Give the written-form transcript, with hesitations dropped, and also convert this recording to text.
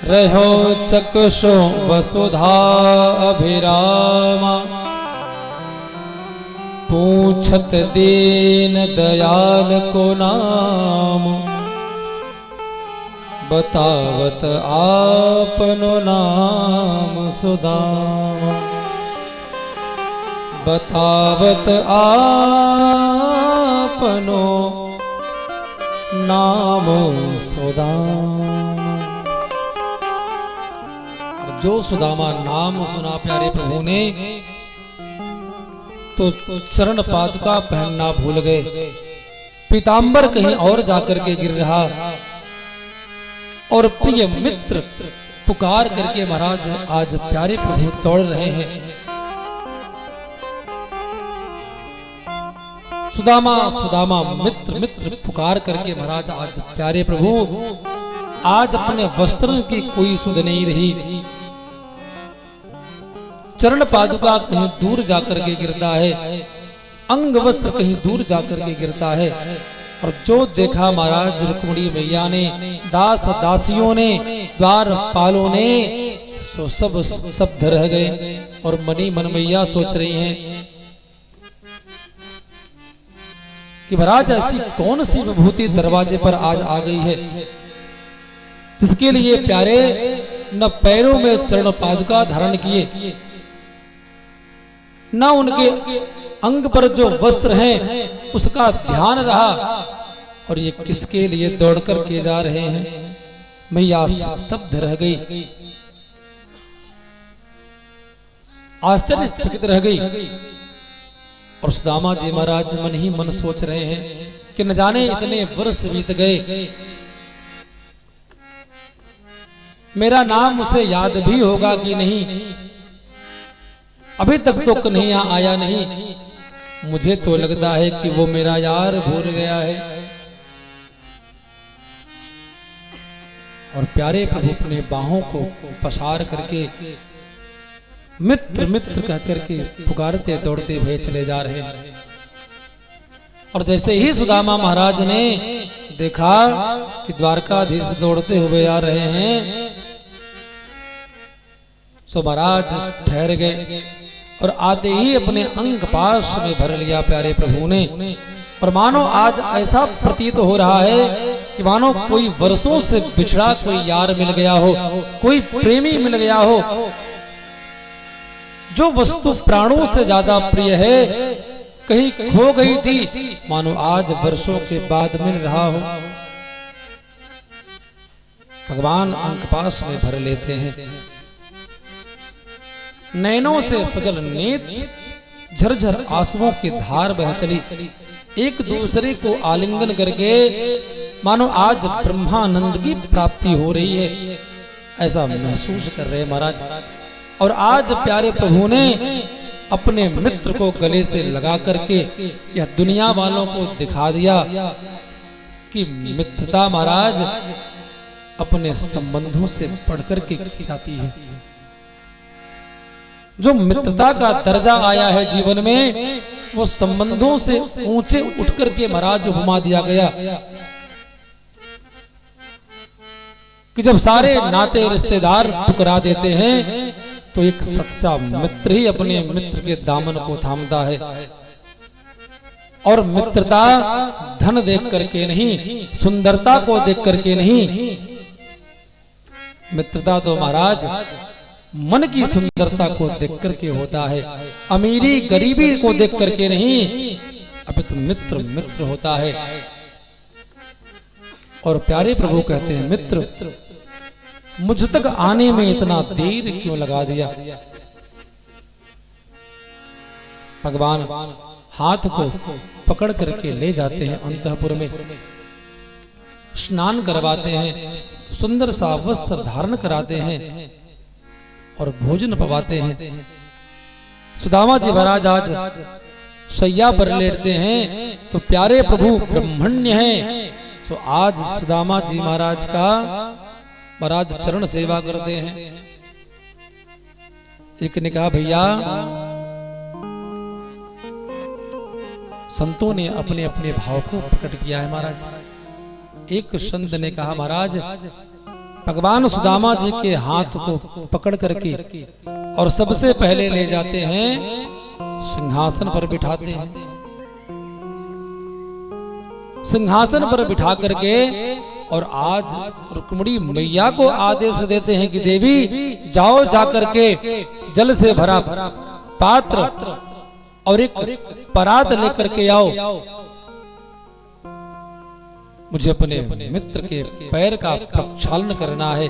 रहो चक्षु वसुधा अभिरामा, पूछत दीन दयाल को नाम, बतावत आपनो नाम सुदामा। बतावत आपनो नाम सुदामा। जो सुदामा नाम सुना प्यारे प्रभु ने तो चरण पादुका पहनना भूल गए। पीतांबर कहीं और जाकर के गिर रहा और प्रिय मित्र पुकार करके महाराज आज प्यारे प्रभु दौड़ रहे हैं। सुदामा सुदामा मित्र मित्र पुकार करके महाराज आज प्यारे प्रभु आज अपने वस्त्र की कोई सुध नहीं रही। चरण पादुका कहीं दूर जाकर के गिरता है, अंग वस्त्र कहीं दूर जाकर के गिरता है। और जो देखा महाराज रुक्मिणी मैया ने, दास दासियों ने, द्वारपालों ने, सो सब स्तब्ध रह गए। और मनी मन मैया सोच रही हैं कि महाराज ऐसी कौन सी विभूति दरवाजे पर आज आ गई है जिसके लिए प्यारे न पैरों में चरण पादुका धारण किए, न उनके अंग पर जो वस्त्र हैं उसका ध्यान रहा, और ये किसके लिए दौड़कर के जा रहे हैं। मैया स्तब्ध रह गई, आश्चर्यचकित रह गई। और सुदामा जी महाराज मन ही मन सोच रहे हैं कि न जाने इतने वर्ष बीत गए, मेरा नाम उसे याद भी होगा कि नहीं, अभी तक तो कन्हैया आया नहीं। मुझे तो लगता है कि वो मेरा यार भूल गया है। और प्यारे प्रभु अपने बाहों को पसार करके मित्र मित्र कह करके पुकारते दौड़ते भय चले जा रहे हैं। और जैसे ही सुदामा महाराज ने देखा कि द्वारकाधीश दौड़ते हुए आ रहे हैं, सो महाराज ठहर गए और आते ही अपने अंग पाश में भर लिया प्यारे प्रभु ने। और मानो आज ऐसा प्रतीत हो रहा है कि मानो कोई वर्षों से बिछड़ा कोई यार मिल गया हो, कोई प्रेमी मिल गया हो। जो वस्तु प्राणों से ज्यादा प्रिय है कहीं खो गई थी, मानो आज वर्षों के बाद मिल रहा हो। भगवान अंग पाश में भर लेते हैं, नैनों से सजल नेत्र झरझर आंसुओं की धार बह चली। एक दूसरे को आलिंगन करके मानो आज ब्रह्मानंद की प्राप्ति हो रही है, ऐसा महसूस कर रहे महाराज। और आज प्यारे प्रभु ने अपने मित्र को गले से लगा करके यह दुनिया वालों को दिखा दिया कि मित्रता महाराज अपने संबंधों से बढ़कर के की जाती है। जो मित्रता का दर्जा आया है जीवन में, वो संबंधों से ऊंचे उठकर के महाराज घुमा दिया गया कि जब सारे नाते रिश्तेदार ठुकरा देते हैं तो एक सच्चा मित्र ही अपने मित्र के दामन को थामता है। और मित्रता धन देख करके नहीं, सुंदरता को देख करके नहीं, मित्रता तो महाराज मन की सुंदरता को देख करके होता है। अमीरी गरीबी को देख करके नहीं, अभी तो मित्र मित्र होता है। और प्यारे प्रभु कहते हैं, मित्र मुझ तक आने में इतना देर क्यों लगा दिया। भगवान हाथ को पकड़ करके ले जाते हैं अंतःपुर में, स्नान करवाते हैं, सुंदर सा वस्त्र धारण कराते हैं और भोजन पवाते हैं। सुदामा जी महाराज आज सैया पर लेटते हैं तो प्यारे प्रभु ब्रह्मण्य हैं, तो आज सुदामा जी महाराज का महाराज चरण सेवा करते हैं। एक ने कहा, भैया संतों ने अपने अपने भाव को प्रकट किया है महाराज, एक संत ने कहा, महाराज भगवान सुदामा जी के हाथ को पकड़ करके और सबसे पहले ले जाते हैं, सिंहासन पर बिठाते हैं। सिंहासन पर बिठा करके और आज रुक्मिणी मैया को आदेश देते हैं कि देवी जाओ, जाकर के जल से भरा पात्र और एक परात लेकर के आओ, मुझे अपने मित्र के पैर का प्रक्षालन करना है।